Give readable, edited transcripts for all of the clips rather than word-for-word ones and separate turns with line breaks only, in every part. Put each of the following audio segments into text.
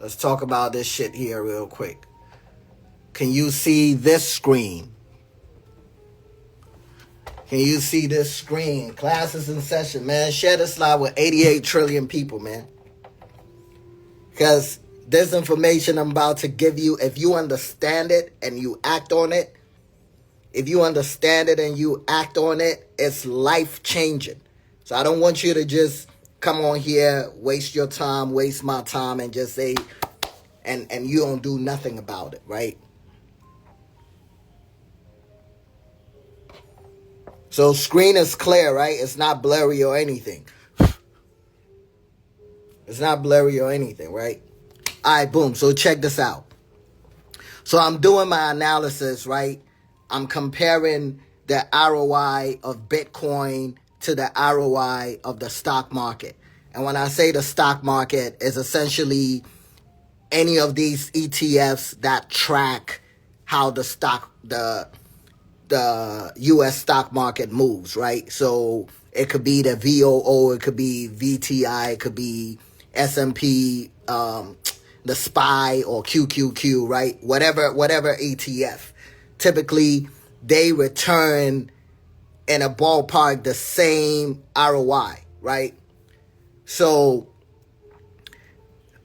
Let's talk about this shit here real quick. Can you see this screen? Can you see this screen? Classes in session, man. Share this slide with 88 trillion people, man. Because this information I'm about to give you, if you understand it and you act on it, it's life-changing. So I don't want you to just come on here, waste your time, waste my time, and just say, and you don't do nothing about it, right? So screen is clear, right? It's not blurry or anything. It's not blurry or anything, right? All right, boom. So check this out. So I'm doing my analysis, right? I'm comparing the ROI of Bitcoin to the ROI of the stock market. And when I say the stock market, is essentially any of these ETFs that track how the U.S. stock market moves, right? So it could be the VOO, it could be VTI, it could be S&P, the SPY or QQQ, right? Whatever ETF. Typically, they return in a ballpark the same ROI, right? So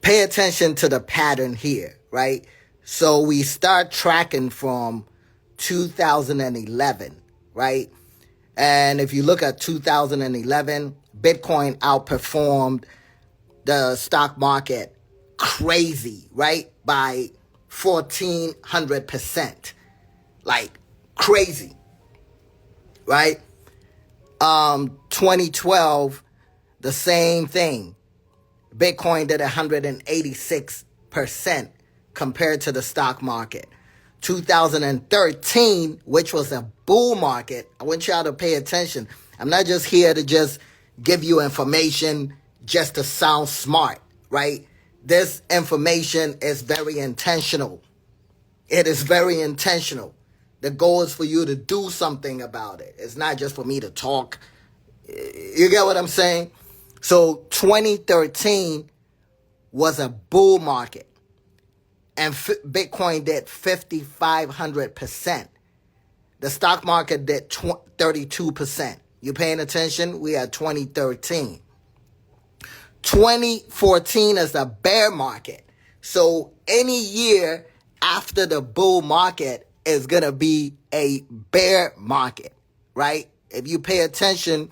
pay attention to the pattern here, right? So we start tracking from 2011, right? And if you look at 2011, Bitcoin outperformed the stock market crazy, right? By 1,400%. Like crazy, right? 2012, the same thing. Bitcoin did 186% compared to the stock market. 2013, which was a bull market, I want y'all to pay attention. I'm not just here to just give you information just to sound smart, right? This information is very intentional. It is very intentional. The goal is for you to do something about it. It's not just for me to talk. You get what I'm saying? So 2013 was a bull market. And Bitcoin did 5,500%. The stock market did 32%. You paying attention? We are 2013. 2014 is a bear market. So any year after the bull market is going to be a bear market, right? If you pay attention,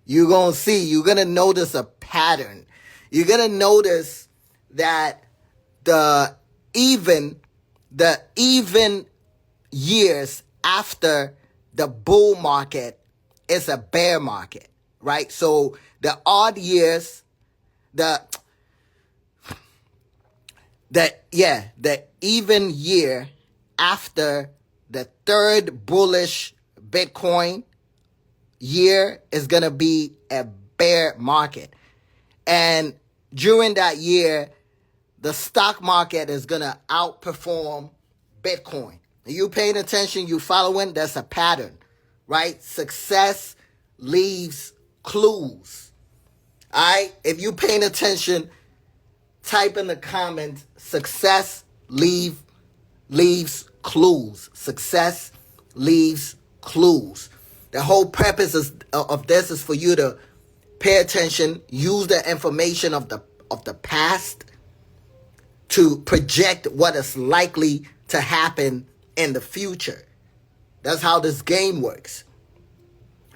you're going to notice a pattern. You're going to notice that the even years after the bull market is a bear market, right? So the odd years, the even year after the third bullish Bitcoin year is going to be a bear market. And during that year, the stock market is going to outperform Bitcoin. Are you paying attention? You following? That's a pattern, right? Success leaves clues. All right? If you paying attention, type in the comments, success leaves clues. Success leaves clues. The whole purpose of this is for you to pay attention, use the information of the past to project what is likely to happen in the future. That's how this game works,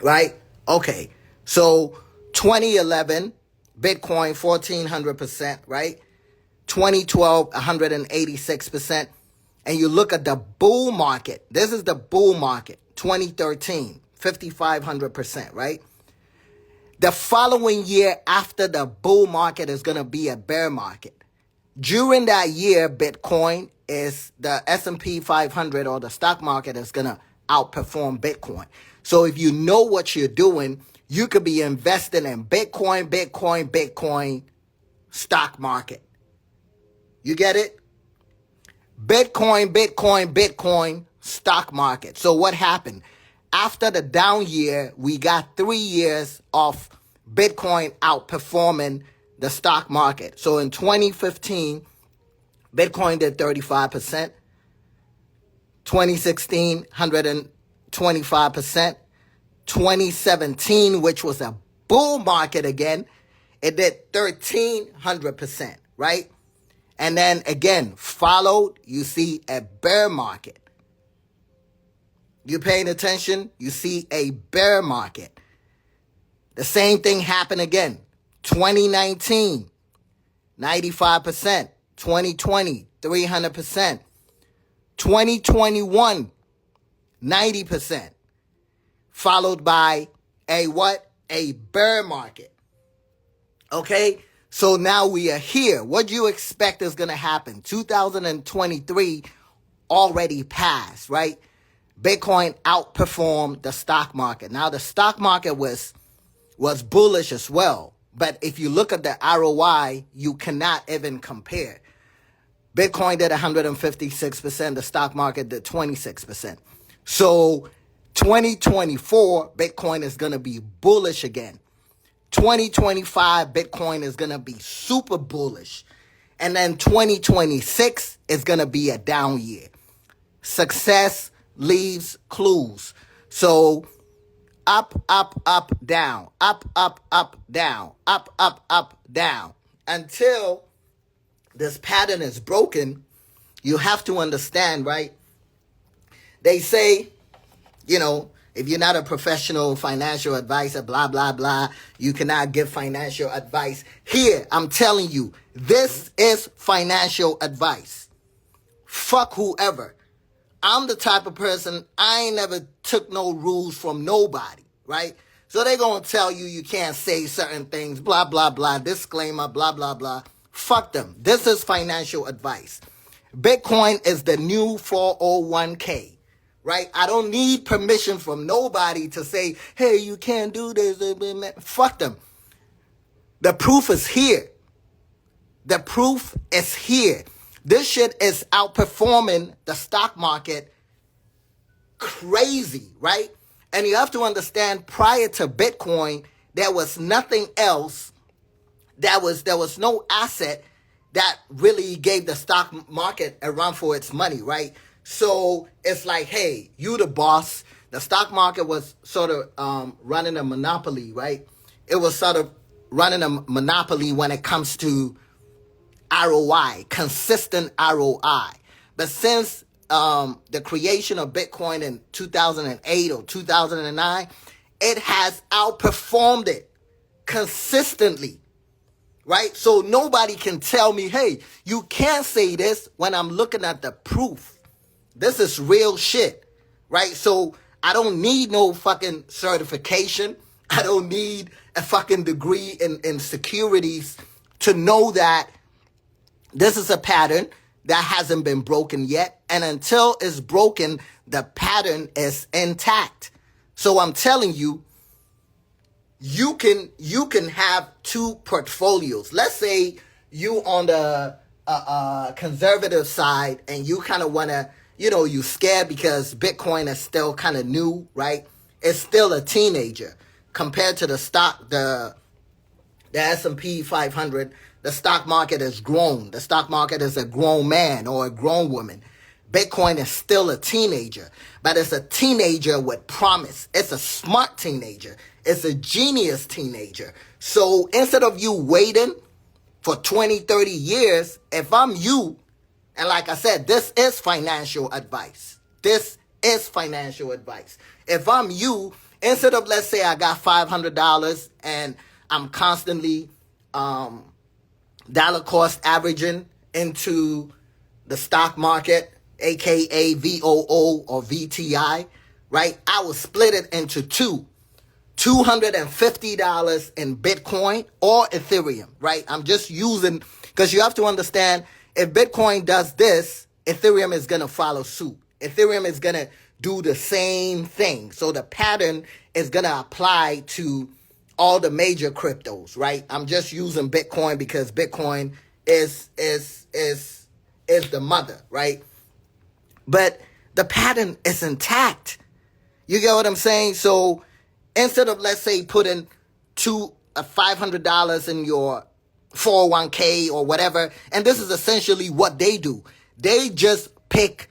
right? Okay, so 2011, Bitcoin 1,400%, right? 2012, 186%. And you look at the bull market. This is the bull market, 2013, 5,500%, right? The following year after the bull market is going to be a bear market. During that year, Bitcoin is the S&P 500 or the stock market is going to outperform Bitcoin. So if you know what you're doing, you could be investing in Bitcoin, stock market. You get it? Bitcoin, stock market. So what happened? After the down year, we got 3 years of Bitcoin outperforming the stock market. So in 2015, Bitcoin did 35%. 2016, 125%. 2017, which was a bull market again, it did 1,300%, right? And then again, followed, you see a bear market. You paying attention? You see a bear market. The same thing happened again. 2019, 95%. 2020, 300%. 2021, 90%. Followed by a what? A bear market. Okay? So now we are here. What do you expect is going to happen? 2023 already passed, right? Bitcoin outperformed the stock market. Now the stock market was bullish as well. But if you look at the ROI, you cannot even compare. Bitcoin did 156%. The stock market did 26%. So 2024, Bitcoin is going to be bullish again. 2025, Bitcoin is going to be super bullish. And then 2026 is going to be a down year. Success leaves clues. So up, down, up, down, up, down. Until this pattern is broken, you have to understand, right? They say, if you're not a professional financial advisor, blah, blah, blah, you cannot give financial advice. Here, I'm telling you, this is financial advice. Fuck whoever. I'm the type of person, I ain't never took no rules from nobody, right? So they're going to tell you can't say certain things, blah, blah, blah, disclaimer, blah, blah, blah. Fuck them. This is financial advice. Bitcoin is the new 401k, right? I don't need permission from nobody to say, hey, you can't do this. Fuck them. The proof is here. The proof is here. This shit is outperforming the stock market crazy, right? And you have to understand, prior to Bitcoin, there was nothing else. There was no asset that really gave the stock market a run for its money, right? So it's like, hey, you the boss. The stock market was sort of running a monopoly, right? It was sort of running a monopoly when it comes to ROI, consistent ROI. But since the creation of Bitcoin in 2008 or 2009, it has outperformed it consistently, right? So nobody can tell me, hey, you can't say this when I'm looking at the proof. This is real shit, right? So I don't need no fucking certification. I don't need a fucking degree in securities to know that this is a pattern that hasn't been broken yet. And until it's broken, the pattern is intact. So I'm telling you, you can have two portfolios. Let's say you on the conservative side and you kind of want to, you scared because Bitcoin is still kind of new, right? It's still a teenager compared to the S&P 500. The stock market has grown. The stock market is a grown man or a grown woman. Bitcoin is still a teenager, but it's a teenager with promise. It's a smart teenager. It's a genius teenager. So instead of you waiting for 20, 30 years, if I'm you, and like I said, this is financial advice. This is financial advice. If I'm you, instead of, let's say I got $500 and I'm constantly dollar cost averaging into the stock market, aka VOO or VTI, right? I will split it into two. $250 in Bitcoin or Ethereum, right? I'm just using, because you have to understand, if Bitcoin does this, Ethereum is going to follow suit. Ethereum is going to do the same thing. So the pattern is going to apply to all the major cryptos, right? I'm just using Bitcoin because Bitcoin is the mother, right? But the pattern is intact. You get what I'm saying? So instead of, let's say, putting $500 in your 401k or whatever. And this is essentially what they do. They just pick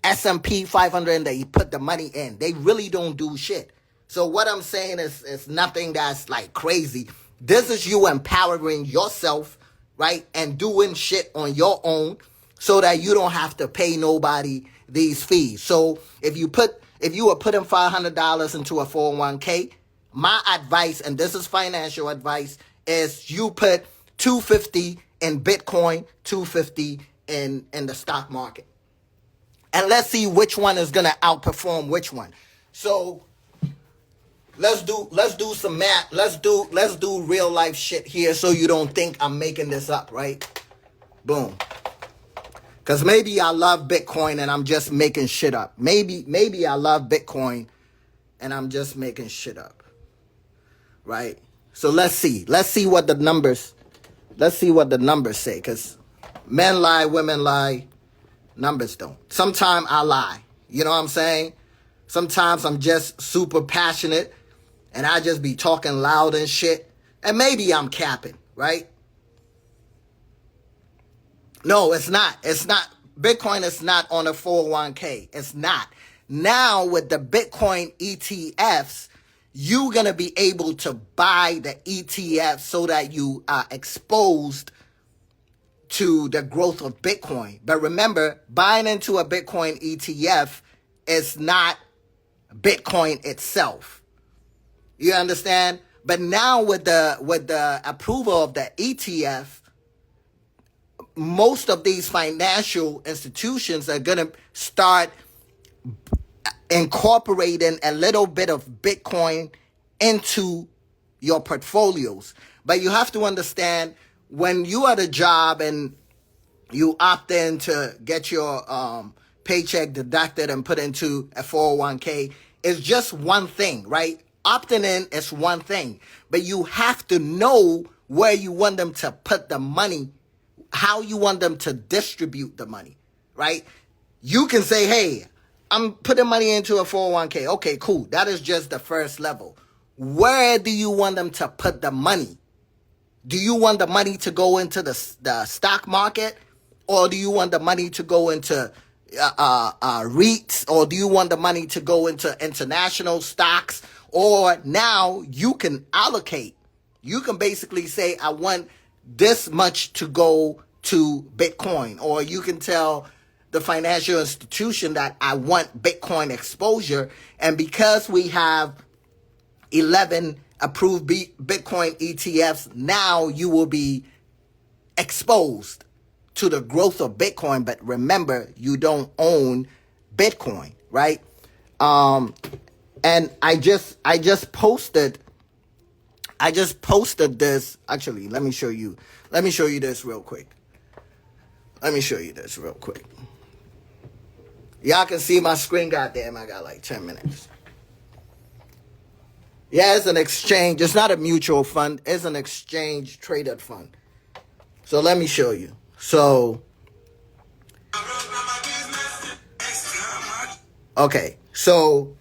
S&P 500 and they put the money in. They really don't do shit. So what I'm saying is nothing that's like crazy. This is you empowering yourself, right? And doing shit on your own so that you don't have to pay nobody these fees. So if you were putting $500 into a 401k, my advice, and this is financial advice, is you put $250 in Bitcoin, $250 in the stock market. And let's see which one is gonna outperform which one. So let's do some math. Let's do real life shit here so you don't think I'm making this up, right? Boom. Cause maybe I love Bitcoin and I'm just making shit up. Maybe I love Bitcoin and I'm just making shit up. Right? So let's see what the numbers say. Cause men lie, women lie, numbers don't. Sometimes I lie. You know what I'm saying? Sometimes I'm just super passionate and I just be talking loud and shit. And maybe I'm capping, right? No, it's not. It's not. Bitcoin is not on a 401k. It's not. Now with the Bitcoin ETFs, you're going to be able to buy the ETF so that you are exposed to the growth of Bitcoin. But remember, buying into a Bitcoin ETF is not Bitcoin itself. You understand? But now with the approval of the ETF, most of these financial institutions are going to start incorporating a little bit of Bitcoin into your portfolios. But you have to understand, when you are at a job and you opt in to get your paycheck deducted and put into a 401k, it's just one thing, right? Opting in is one thing, but you have to know where you want them to put the money, how you want them to distribute the money, right? You can say, hey, I'm putting money into a 401k. Okay, cool. That is just the first level. Where do you want them to put the money? Do you want the money to go into the stock market? Or do you want the money to go into REITs? Or do you want the money to go into international stocks? Or now you can allocate. You can basically say, I want this much to go to Bitcoin. Or you can tell the financial institution that I want Bitcoin exposure. And because we have 11 approved Bitcoin ETFs, now you will be exposed to the growth of Bitcoin. But remember, you don't own Bitcoin, right? And I just posted this. Actually, let me show you this real quick. Y'all can see my screen. Goddamn, I got like 10 minutes. Yeah, it's an exchange. It's not a mutual fund. It's an exchange traded fund. So let me show you. So, okay. So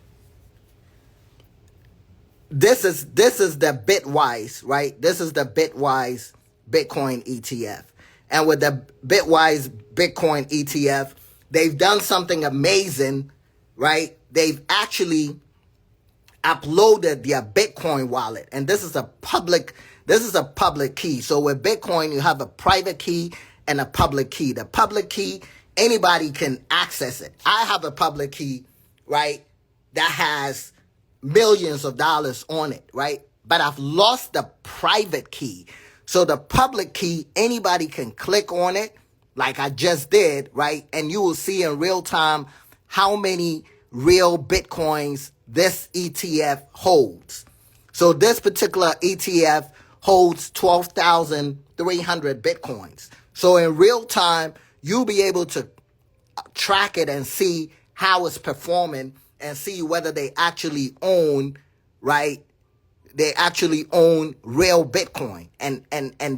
this is the Bitwise, right? This is the Bitwise Bitcoin ETF. And with the Bitwise Bitcoin ETF, they've done something amazing, right? They've actually uploaded their Bitcoin wallet. And this is a public key. So with Bitcoin, you have a private key and a public key. The public key, anybody can access it. I have a public key, right, that has millions of dollars on it, right? But I've lost the private key. So the public key, anybody can click on it, like I just did, right? And you will see in real time how many real Bitcoins this ETF holds. So this particular ETF holds 12,300 Bitcoins. So in real time, you'll be able to track it and see how it's performing and see whether they actually own, right? They actually own real Bitcoin. And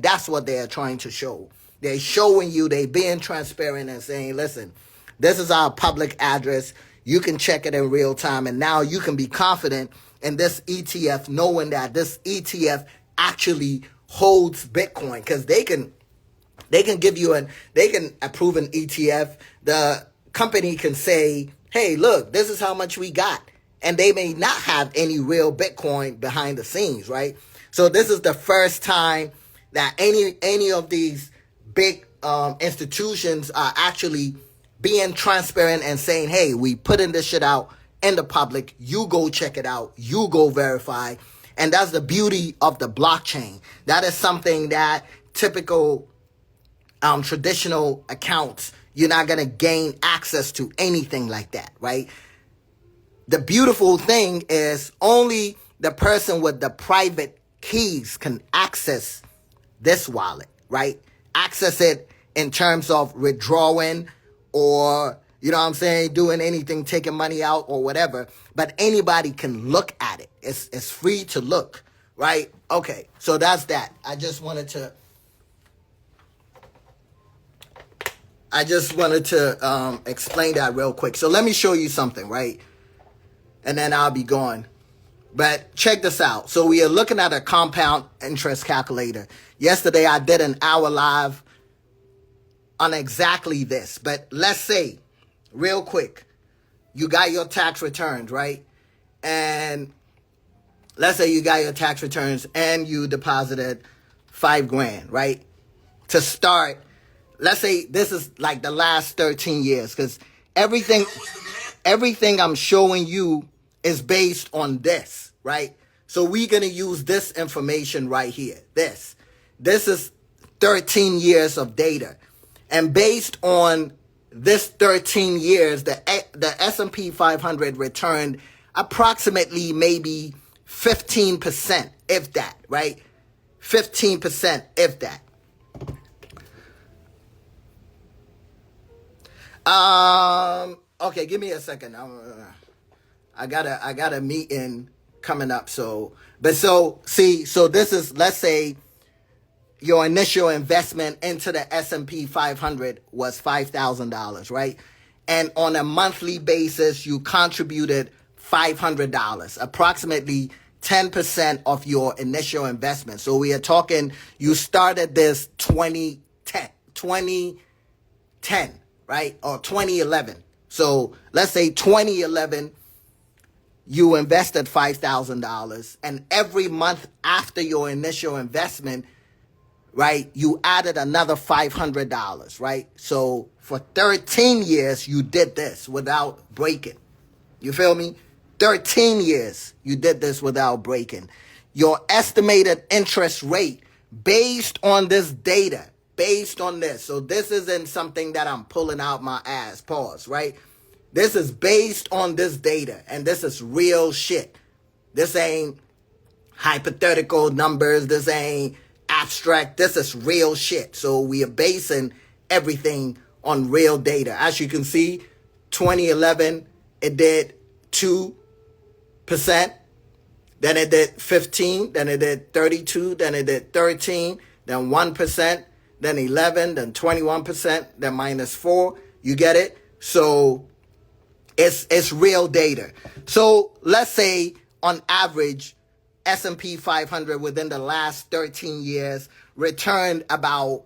that's what they're trying to show. They're showing you, they're being transparent and saying, listen, this is our public address. You can check it in real time. And now you can be confident in this ETF, knowing that this ETF actually holds Bitcoin, because they can give you they can approve an ETF. The company can say, hey, look, this is how much we got. And they may not have any real Bitcoin behind the scenes, right? So this is the first time that any of these big institutions are actually being transparent and saying, hey, we putting this shit out in the public. You go check it out. You go verify. And that's the beauty of the blockchain. That is something that typical traditional accounts, you're not going to gain access to anything like that, right? The beautiful thing is only the person with the private keys can access this wallet, right? Access it in terms of withdrawing or, you know what I'm saying, doing anything, taking money out or whatever. But anybody can look at it. It's free to look, right? Okay, so that's that. I just wanted to explain that real quick. So let me show you something, right? And then I'll be gone. But check this out. So we are looking at a compound interest calculator. Yesterday I did an hour live on exactly this. But let's say, real quick, you got your tax returns, right? And let's say you got your tax returns and you deposited $5,000, right? To start, let's say this is like the last 13 years, because everything I'm showing you is based on this, right? So we're going to use this information right here. This is 13 years of data. And based on this 13 years, the S&P 500 returned approximately maybe 15%, if that, right? 15%, if that. Okay, give me a second. I got a meeting coming up. So this is, let's say your initial investment into the S&P 500 was $5,000, right? And on a monthly basis, you contributed $500, approximately 10% of your initial investment. So we are talking, you started this 2010, right? Or 2011. So let's say 2011, you invested $5,000, and every month after your initial investment, right, you added another $500, right? So for 13 years, you did this without breaking. You feel me? 13 years, you did this without breaking. Your estimated interest rate based on this data, based on this. So this isn't something that I'm pulling out my ass, pause, right? This is based on this data, and this is real shit. This ain't hypothetical numbers. This ain't abstract. This is real shit. So we are basing everything on real data. As you can see, 2011, it did 2%. Then it did 15. Then it did 32. Then it did 13. Then 1%. Then 11. Then 21%. Then minus 4. You get it? So it's real data. So let's say on average, S&P 500 within the last 13 years returned about,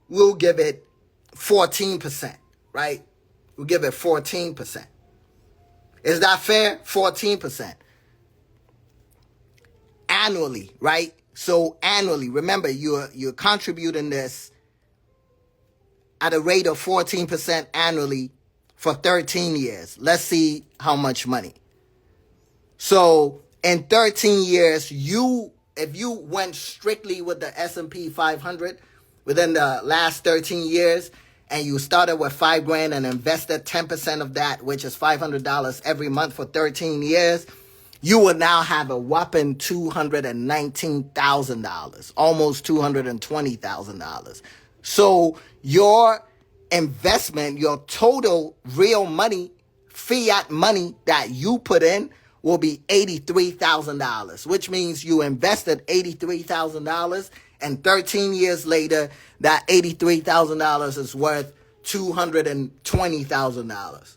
we'll give it 14%, right? We'll give it 14%. Is that fair? 14%. Annually, right? So annually, remember, you're contributing this at a rate of 14% annually for 13 years. Let's see how much money. So in 13 years, if you went strictly with the S&P 500 within the last 13 years, and you started with $5,000 and invested 10% of that, which is $500 every month for 13 years, you will now have a whopping $219,000, almost $220,000. So your investment, your total real money, fiat money that you put in will be $83,000, which means you invested $83,000, and 13 years later, that $83,000 is worth $220,000,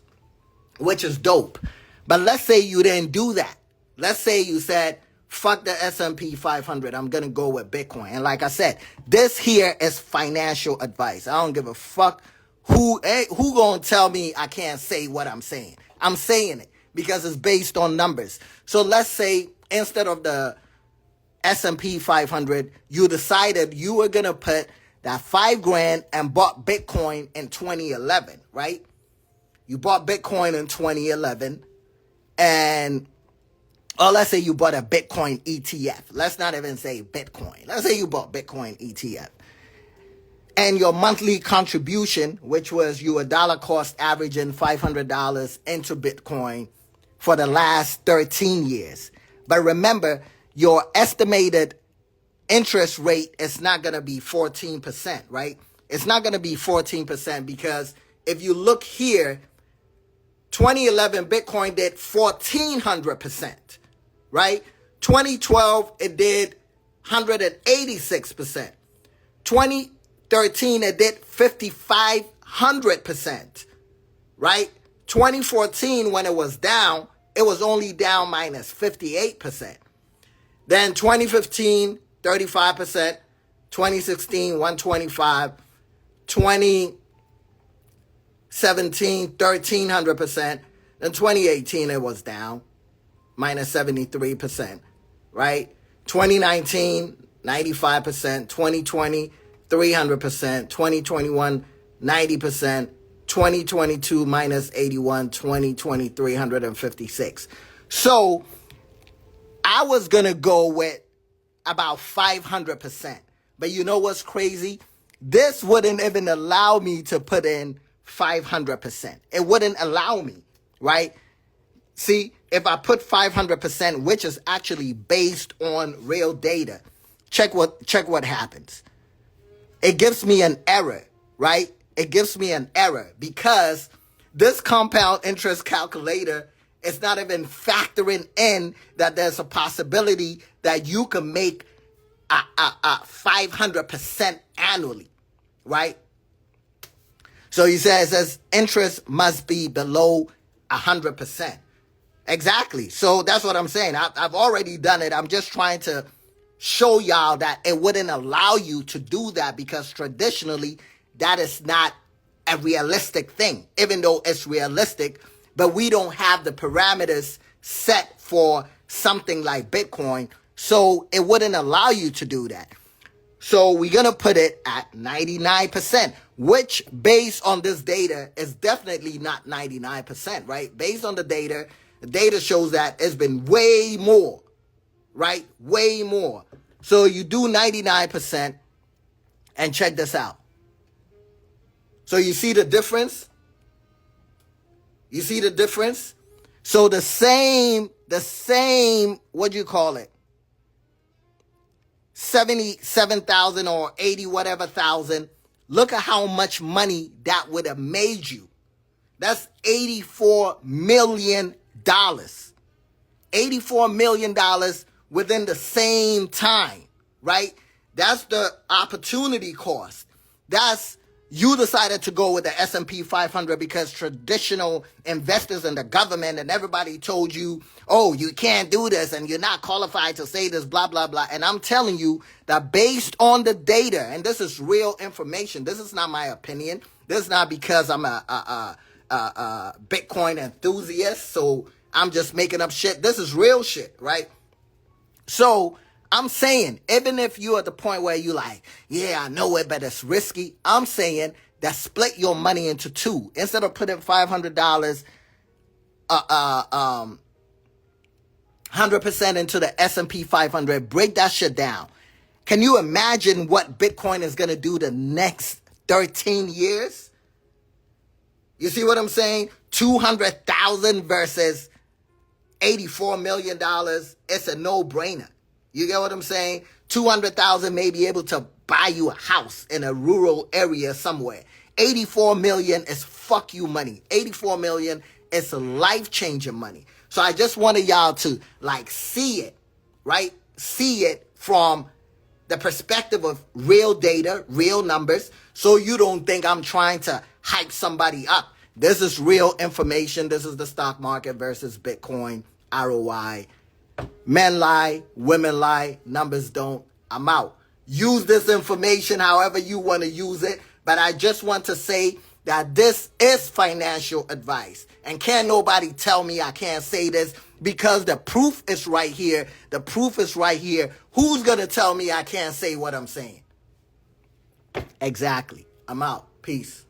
which is dope. But let's say you didn't do that. Let's say you said, fuck the S&P 500. I'm going to go with Bitcoin. And like I said, this here is financial advice. I don't give a fuck who going to tell me I can't say what I'm saying. I'm saying it because it's based on numbers. So let's say instead of the S&P 500, you decided you were going to put that $5,000 and bought Bitcoin in 2011, right? You bought Bitcoin in 2011 and, or let's say you bought a Bitcoin ETF. Let's not even say Bitcoin. Let's say you bought Bitcoin ETF. And your monthly contribution, which was you $1 cost averaging $500 into Bitcoin for the last 13 years. But remember, your estimated interest rate is not going to be 14%, right? It's not going to be 14% because if you look here, 2011 Bitcoin did 1,400%, right? 2012, it did 186%. 2013, it did 5,500%, right? 2014, when it was down, it was only down minus 58%. Then 2015, 35%, 2016, 125, 2017, 1,300%, then 2018, it was down, minus 73%, right? 2019, 95%, 2020, 300%, 2021, 90%, 2022, minus 81, 2020, 356. So I was going to go with about 500%. But you know what's crazy? This wouldn't even allow me to put in 500%. It wouldn't allow me, right? See, if I put 500%, which is actually based on real data, check what happens. It gives me an error, right? It gives me an error because this compound interest calculator is not even factoring in that there's a possibility that you can make a 500% annually, right? So it says interest must be below 100%. Exactly. So that's what I'm saying. I've already done it. I'm just trying to show y'all that it wouldn't allow you to do that because traditionally that is not a realistic thing, even though it's realistic, but we don't have the parameters set for something like Bitcoin, so it wouldn't allow you to do that. So we're going to put it at 99%, which based on this data is definitely not 99%, right? Based on the data shows that it's been way more, right? Way more. So you do 99% and check this out. So you see the difference? You see the difference? So the same, what do you call it? 77,000 or 80 whatever thousand. Look at how much money that would have made you. That's $84 million. $84 million within the same time, right? That's the opportunity cost. You decided to go with the S&P 500 because traditional investors and the government and everybody told you, oh, you can't do this and you're not qualified to say this, blah, blah, blah. And I'm telling you that based on the data, and this is real information, this is not my opinion. This is not because I'm a Bitcoin enthusiast, so I'm just making up shit. This is real shit, right? So I'm saying, even if you're at the point where you like, yeah, I know it, but it's risky. I'm saying that split your money into two. Instead of putting $500, 100% into the S&P 500, break that shit down. Can you imagine what Bitcoin is going to do the next 13 years? You see what I'm saying? 200,000 versus $84 million. It's a no-brainer. You get what I'm saying? 200,000 may be able to buy you a house in a rural area somewhere. 84 million is fuck you money. 84 million is life-changing money. So I just wanted y'all to see it, right? See it from the perspective of real data, real numbers, so you don't think I'm trying to hype somebody up. This is real information. This is the stock market versus Bitcoin ROI Men lie, women lie, numbers don't. I'm out. Use this information however you want to use it, but I just want to say that this is financial advice. And can't nobody tell me I can't say this because the proof is right here. The proof is right here. Who's going to tell me I can't say what I'm saying? Exactly. I'm out. Peace.